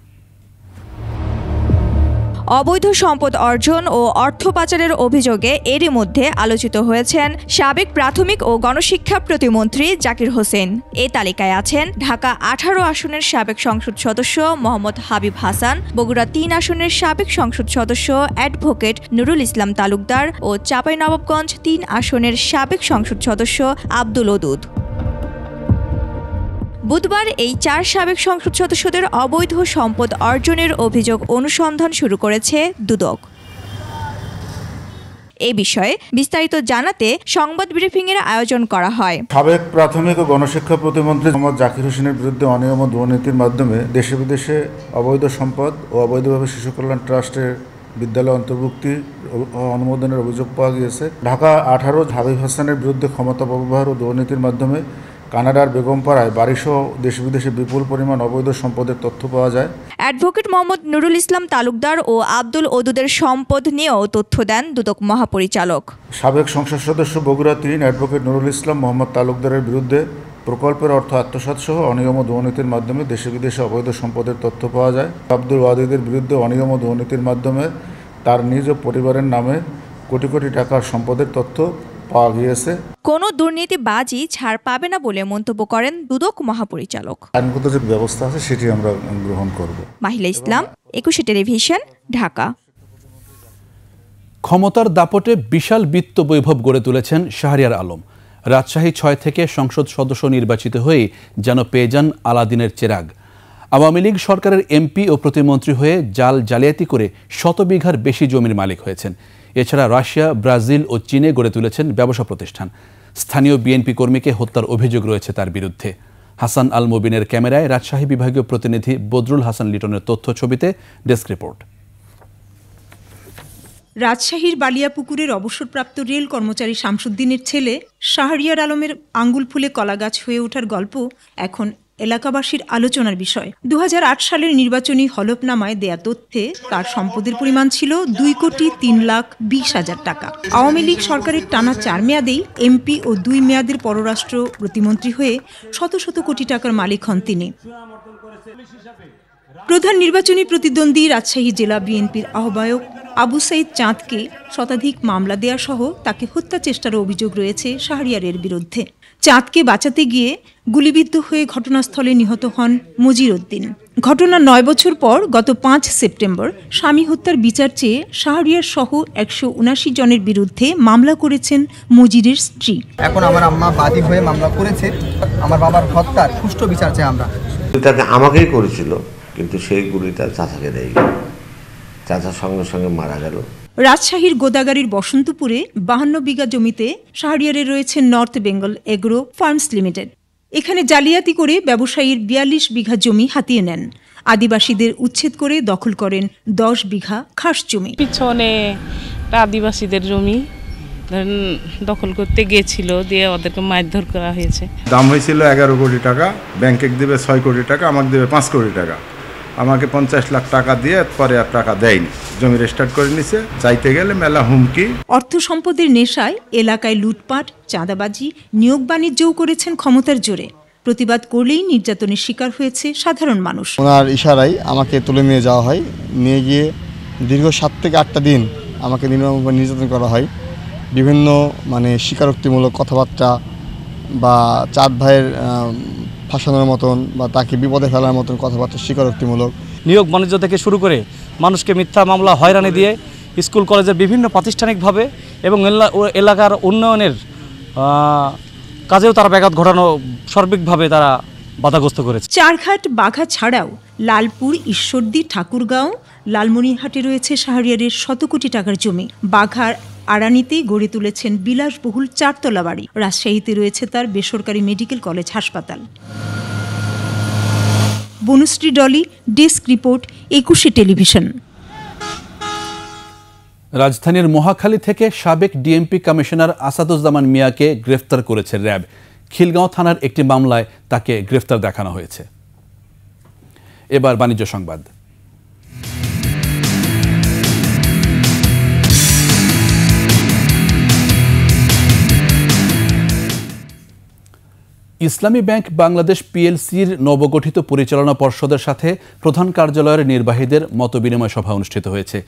অবৈধ সম্পদ অর্জন ও অর্থ পাচারের অভিযোগে এরই মধ্যে আলোচিত হয়েছেন সাবেক প্রাথমিক ও গণশিক্ষা প্রতিমন্ত্রী জাকির হোসেন। এই তালিকায় আছেন ঢাকা ১৮ আসনের সাবেক সংসদ সদস্য মোহাম্মদ হাবিব হাসান, বগুড়া ৩ আসনের সাবেক সংসদ সদস্য অ্যাডভোকেট নুরুল ইসলাম তালুকদার ও চাঁপাইনবাবগঞ্জ ৩ আসনের সাবেক সংসদ সদস্য আব্দুল ওদুদ। বুধবার এই ৪ সাবেক সংসদ সদস্যদের অবৈধ সম্পদ অর্জনের অভিযোগ অনুসন্ধান শুরু করেছে দুদক। এ বিষয়ে বিস্তারিত জানাতে সংবাদ ব্রিফিংয়ের আয়োজন করা হয়। সাবেক প্রাথমিক ও গণশিক্ষা প্রতিমন্ত্রী মোহাম্মদ জাকির হোসেনের বিরুদ্ধে অনিয়ম ও দুর্নীতির মাধ্যমে দেশে বিদেশে অবৈধ সম্পদ ও অবৈধভাবে শিশু কল্যাণ ট্রাস্টের বিদ্যালয় অন্তর্ভুক্তি অনুমোদনের অভিযোগ পাওয়া গিয়েছে। ঢাকা ১৮ হাবিব হাসানের বিরুদ্ধে ক্ষমতা অপব্যবহার ও দুর্নীতির মাধ্যমে কানাডার বেগমপাড়ায় বাড়িসহ দেশ বিদেশে বিপুল পরিমাণ অবৈধ সম্পদের তথ্য পাওয়া যায়। অ্যাডভোকেট মোহাম্মদ নুরুল ইসলাম তালুকদার ও আব্দুল ওদুদের সম্পদ নিয়েও তথ্য দেন দুদক মহাপরিচালক। সাবেক সংসদ সদস্য বগুড়া ৩ অ্যাডভোকেট নুরুল ইসলাম মোহাম্মদ তালুকদারের বিরুদ্ধে প্রকল্পের অর্থ আত্মসাৎ সহ অনিয়ম ও দুর্নীতির মাধ্যমে দেশে বিদেশে অবৈধ সম্পদের তথ্য পাওয়া যায়। আব্দুল ওয়াদিদের বিরুদ্ধে অনিয়ম ও দুর্নীতির মাধ্যমে তার নিজ পরিবারের নামে কোটি কোটি টাকার সম্পদের তথ্য পাওয়া গিয়েছে। কোনো দুর্নীতিবাজি ছাড় পাবে না বলে মন্তব্য করেন দুদক মহাপরিচালক। আইনগত যে ব্যবস্থা আছে সেটি আমরা গ্রহণ করব। মাহিলা ইসলাম, ২১ টেলিভিশন, ঢাকা। ক্ষমতার দাপটে বিশাল বিত্ত বৈভব গড়ে তুলেছেন শাহরিয়ার আলম। রাজশাহী ৬ থেকে সংসদ সদস্য নির্বাচিত হয়ে যেন পেয়ে যান আলাদিনের চেরাগ। আওয়ামী লীগ সরকারের এমপি ও প্রতিমন্ত্রী হয়ে জালিয়াতি করে ১০০ বিঘার বেশি জমির মালিক হয়েছেন। এছাড়া রাশিয়া, ব্রাজিল ও চীনে গড়ে তুলেছেন ব্যবসা প্রতিষ্ঠান। স্থানীয় বিএনপি কর্মীকে হত্যার অভিযোগ রয়েছে তার বিরুদ্ধে। হাসান আল মুবিনের ক্যামেরায় রাজশাহী বিভাগীয় প্রতিনিধি বদরুল হাসান লিটনের তথ্য ছবিতে ডেস্ক রিপোর্ট। রাজশাহীর বালিয়াপুকুরের অবসরপ্রাপ্ত রেল কর্মচারী শামসুদ্দিনের ছেলে শাহরিয়ার আলমের আঙ্গুল ফুলে কলাগাছ হয়ে ওঠার গল্প এখন এলাকাবাসীর আলোচনার বিষয়। ২০০৮ সালের নির্বাচনী হলফনামায় দেয়া তথ্যে তার সম্পদের পরিমাণ ছিল ২,৩,২০,০০০ টাকা। আওয়ামী লীগ সরকারের টানা ৪ মেয়াদেই এমপি ও ২ মেয়াদের পররাষ্ট্র প্রতিমন্ত্রী হয়ে শত শত কোটি টাকার মালিক হন তিনি। প্রধান নির্বাচনী প্রতিদ্বন্দ্বী রাজশাহী জেলা বিএনপির আহ্বায়ক আবু সাইদ চাঁদকে শতাধিক মামলা দেয়া সহ তাকে হত্যা চেষ্টার অভিযোগ রয়েছে শাহরিয়ারের বিরুদ্ধে। চাঁদকে বাঁচাতে গিয়ে গুলিবিদ্ধ হয়ে ঘটনাস্থলে নিহত হন মজির উদ্দিন। ঘটনার 9 বছর পর গত 5 সেপ্টেম্বর স্বামী হত্যার বিচার চেয়ে শাহরিয়ার সহ 179 জনের বিরুদ্ধে মামলা করেছেন মজিরের স্ত্রী। এখন আমার আম্মা বাদী হয়ে মামলা করেছে, আমার বাবার হত্যার সুষ্ঠু বিচার চাই আমরা। তাকে আমাকেই করেছিল, কিন্তু সেই গুলিটা চাচাকে দেয়, চাচার সঙ্গে সঙ্গে মারা গেল। রাজশাহীর গোদাগাড়ির বসন্তপুরে 52 বিঘা জমিতে শাহরিয়ারের রয়েছে নর্থ বেঙ্গল এগ্রো ফার্মস লিমিটেড। এখানে জালিয়াতি করে ব্যবসায়ীর 42 বিঘা জমি হাতিয়ে নেন। আদিবাসীদের উচ্ছেদ করে দখল করেন 10 বিঘা খাস জমি। পিছনে আদিবাসীদের জমি দখল করতে গিয়েছিল, দিয়ে ওদেরকে মারধর করা হয়েছে। দাম হয়েছিল 11 কোটি টাকা, ব্যাংকে দেবে 6 কোটি টাকা, আমাকে দেবে 5 কোটি টাকা। আমাকে 50 লাখ টাকা দিয়ে পরে আর টাকা দেয়নি, জমি রেজিস্টার্ড করে নিছে। চাইতে গেলে মেলা হুমকি। অর্থ সম্পদের নেশায় এলাকায় লুটপাট, চাঁদাবাজি, নিয়োগ বাণিজ্যও করেছেন ক্ষমতার জোরে। প্রতিবাদ করলেই নির্যাতনের শিকার হয়েছে সাধারণ মানুষ। ওনার ইশারায় আমাকে তুলে নিয়ে যাওয়া হয়, নিয়ে গিয়ে দীর্ঘ 7 থেকে 8টা দিন আমাকে নির্মমভাবে নির্যাতন করা হয়। বিভিন্ন স্বীকারোক্তিমূলক কথাবার্তা বা চাঁদ ভাইয়ের ফাঁসানোর মতন বা তাকে বিপদে ফেলার মতন কথাবার্তা স্বীকারোক্তিমূলক। নিয়োগ বাণিজ্য থেকে শুরু করে মানুষকে মিথ্যা মামলা হয়রানি দিয়ে স্কুল কলেজের বিভিন্ন প্রাতিষ্ঠানিকভাবে এবং এলাকার উন্নয়নের কাজেও তারা ব্যাঘাত ঘটানো সার্বিকভাবে তারা বাধাগ্রস্ত করেছে। চারঘাট বাঘা ছাড়াও লালপুর, ঈশ্বরদী, ঠাকুরগাঁও, লালমনিরহাটে রয়েছে শাহরিয়ারের 100 কোটি টাকার জমি। বাঘার আড়ানিতে গড়ে তুলেছেন বিলাসবহুল 4 তলা বাড়ি। রাজশাহীতে রয়েছে তার বেসরকারি মেডিকেল কলেজ হাসপাতাল। Banushree Dolly, desk report, 21 television. রাজধানীর মহাখালী থেকে সাবেক ডিএমপি কমিশনার আসাদুজ্জামান মিয়াকে গ্রেফতার করেছে র্যাব। খিলগাঁও থানার একটি মামলায় তাকে গ্রেফতার দেখানো হয়েছে। এবার বাণিজ্য সংবাদ। ইসলামী ব্যাংক বাংলাদেশ পিএলসির নবগঠিত পরিচালনা পর্ষদের সাথে প্রধান কার্যালয়ের নির্বাহীদের মতবিনিময় সভা অনুষ্ঠিত হয়েছে।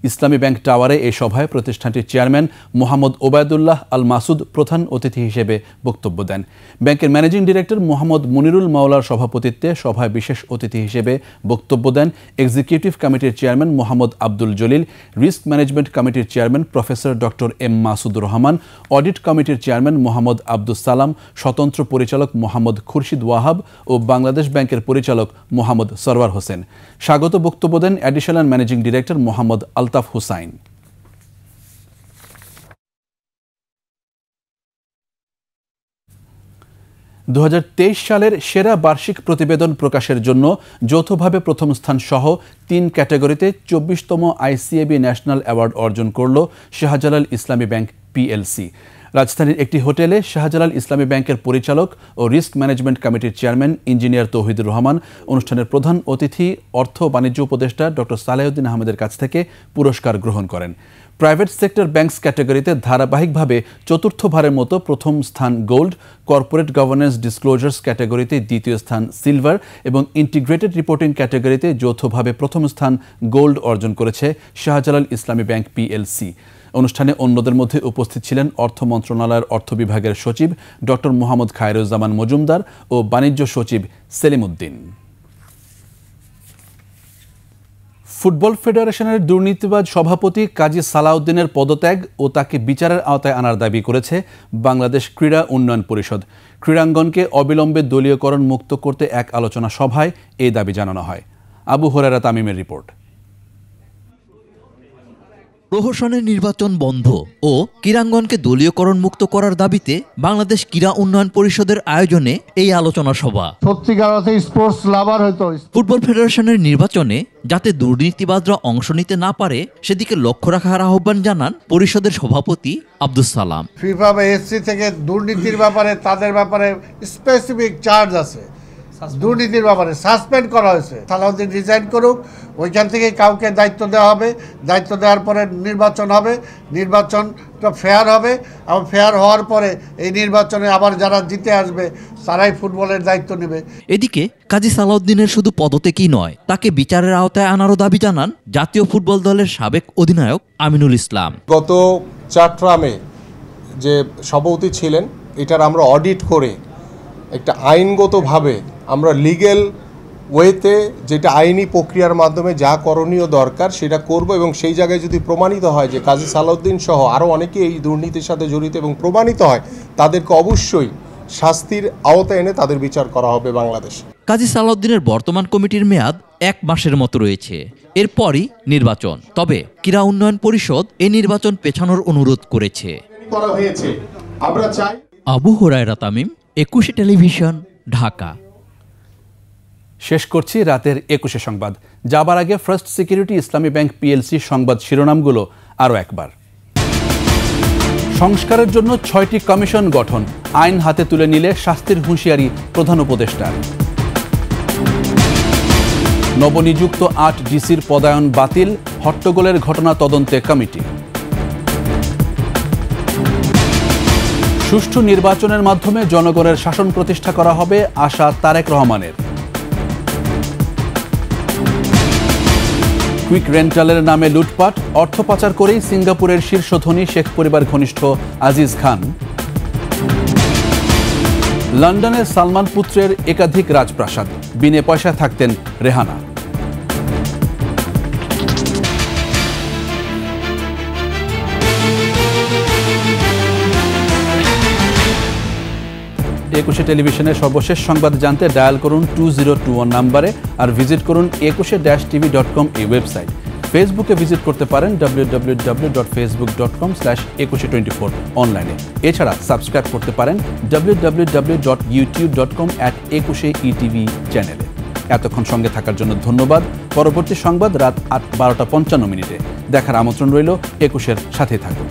ইসলামী ব্যাংক টাওয়ারে এই সভায় প্রতিষ্ঠানটির চেয়ারম্যান মোহাম্মদ ওবায়দুল্লাহ আল মাসুদ প্রধান অতিথি হিসেবে বক্তব্য দেন। ব্যাংকের ম্যানেজিং ডিরেক্টর মোহাম্মদ মনিরুল মাওলার সভাপতিত্বে সভায় বিশেষ অতিথি হিসেবে বক্তব্য দেন এক্সিকিউটিভ কমিটির chairman Mohammad Abdul Jalil, risk management কমিটির chairman professor doctor M Masudur Rahman, audit কমিটির চেয়ারম্যান মোহাম্মদ আব্দুস সালাম, স্বতন্ত্র পরিচালক মোহাম্মদ খুরশিদ ওয়াহাব ও বাংলাদেশ ব্যাংকের পরিচালক মোহাম্মদ সরওয়ার হোসেন। স্বাগত বক্তব্য দেন additional managing director Mohammad Altaf Hussain. 2023 সালের সেরা বার্ষিক প্রতিবেদন প্রকাশের জন্য যৌথভাবে প্রথম স্থান সহ 3 ক্যাটাগরিতে 24তম আইসিএবি ন্যাশনাল অ্যাওয়ার্ড অর্জন করল শাহজালাল ইসলামী ব্যাংক পিএলসি। রাজধানীর একটি হোটেলে শাহজালাল ইসলামী ব্যাংকের পরিচালক ও রিস্ক ম্যানেজমেন্ট কমিটির চেয়ারম্যান ইঞ্জিনিয়ার তৌহিদুর রহমান অনুষ্ঠানের প্রধান অতিথি অর্থ বাণিজ্য উপদেষ্টা ডক্টর সালেহউদ্দিন আহমেদের কাছ থেকে পুরস্কার গ্রহণ করেন। প্রাইভেট সেক্টর ব্যাংকস ক্যাটাগরিতে ধারাবাহিকভাবে চতুর্থবারের মতো প্রথম স্থান গোল্ড, কর্পোরেট গভর্নেন্স ডিসক্লোজার্স ক্যাটাগরিতে দ্বিতীয় স্থান সিলভার এবং ইন্টিগ্রেটেড রিপোর্টিং ক্যাটাগরিতে যৌথভাবে প্রথম স্থান গোল্ড অর্জন করেছে শাহজালাল ইসলামী ব্যাংক পিএলসি। অনুষ্ঠানে অন্যদের মধ্যে উপস্থিত ছিলেন অর্থ মন্ত্রণালয়ের অর্থ বিভাগের সচিব ডক্টর মোহাম্মদ খায়রুজ্জামান মজুমদার ও বাণিজ্য সচিব সেলিম উদ্দিন। ফুটবল ফেডারেশনের দুর্নীতিবাজ সভাপতি কাজী সালাউদ্দিনের পদত্যাগ ও তাকে বিচারের আওতায় আনার দাবি করেছে বাংলাদেশ ক্রীড়া উন্নয়ন পরিষদ। ক্রীড়াঙ্গনকে অবিলম্বে দলীয়করণ মুক্ত করতে এক আলোচনা সভায় এই দাবি জানানো হয়। আবু হুরায়রা তামিমের রিপোর্ট। প্রহসনের নির্বাচন বন্ধ ও ক্রীড়াঙ্গনকে দলীয়করণ মুক্ত করার দাবিতে বাংলাদেশ ক্রীড়া উন্নয়ন পরিষদের আয়োজনে এই আলোচনা সভা। ফুটবল ফেডারেশনের নির্বাচনে যাতে দুর্নীতিবাজরা অংশ নিতে না পারে সেদিকে লক্ষ্য রাখার আহ্বান জানান পরিষদের সভাপতি আব্দুস সালাম। ফিফা বা এফসি থেকে দুর্নীতির ব্যাপারে তাদের ব্যাপারে স্পেসিফিক চার্জ আছে, দুর্নীতির ব্যাপারে সাসপেন্ড করা হয়েছে। সালাউদ্দিন রিজাইন করুক, ওইখান থেকে কাউকে দায়িত্ব দেওয়া হবে, দায়িত্ব দেওয়ার পরে নির্বাচন হবে, নির্বাচনটা ফেয়ার হবে এবং ফেয়ার হওয়ার পরে এই নির্বাচনে আবার যারা জিতে আসবে তারাই ফুটবলের দায়িত্ব নেবে। এদিকে কাজী সালাউদ্দিনের শুধু পদত্যাগই নয়, তাকে বিচারের আওতায় আনারও দাবি জানান জাতীয় ফুটবল দলের সাবেক অধিনায়ক আমিনুল ইসলাম। গত চট্টগ্রামে যে সভাপতি ছিলেন, এটার আমরা অডিট করে একটা আইনগতভাবে আমরা লিগ্যাল ওয়েতে যেটা আইনি প্রক্রিয়ার মাধ্যমে যা করণীয় দরকার সেটা করব, এবং সেই জায়গায় যদি প্রমাণিত হয় যে কাজী সালাউদ্দিন সহ আরও অনেকে এই দুর্নীতির সাথে জড়িত এবং প্রমাণিত হয়, তাদেরকে অবশ্যই শাস্তির আওতায় এনে তাদের বিচার করা হবে বাংলাদেশে। কাজী সালাউদ্দিনের বর্তমান কমিটির মেয়াদ 1 মাসের মতো রয়েছে, এরপরই নির্বাচন। তবে ক্রীড়া উন্নয়ন পরিষদ এই নির্বাচন পেছানোর অনুরোধ করেছে। আবু হুরায়রা তামিম, 21 টেলিভিশন, ঢাকা। শেষ করছি রাতের 21 সংবাদ। যাবার আগে ফার্স্ট সিকিউরিটি ইসলামী ব্যাংক পিএলসি সংবাদ শিরোনামগুলো আরও একবার। সংস্কারের জন্য 6টি কমিশন গঠন, আইন হাতে তুলে নিলে শাস্তির হুঁশিয়ারি প্রধান উপদেষ্টার। নবনিযুক্ত 8 ডিসির পদায়ন বাতিল, হট্টগোলের ঘটনা তদন্তে কমিটি। সুষ্ঠু নির্বাচনের মাধ্যমে জনগণের শাসন প্রতিষ্ঠা করা হবে, আশা তারেক রহমানের। কুইক রেন্টালের নামে লুটপাট, অর্থ পাচার করেই সিঙ্গাপুরের শীর্ষ ধনী শেখ পরিবার ঘনিষ্ঠ আজিজ খান। লন্ডনে সালমান পুত্রের একাধিক রাজপ্রাসাদ, বিনে পয়সায় থাকতেন রেহানা। একুশে টেলিভিশনের সর্বশেষ সংবাদ জানতে ডায়াল করুন 2021 নম্বরে, আর ভিজিট করুন 21-tv.com এই ওয়েবসাইট। ফেসবুকে ভিজিট করতে পারেন www.facebook.com/2124 অনলাইনে। এছাড়া সাবস্ক্রাইব করতে পারেন www.youtube.com/21etv চ্যানেলে। এতক্ষণ সঙ্গে থাকার জন্য ধন্যবাদ। পরবর্তী সংবাদ রাত 12:55 দেখার আমন্ত্রণ রইল। 21-এর সাথে থাকুন।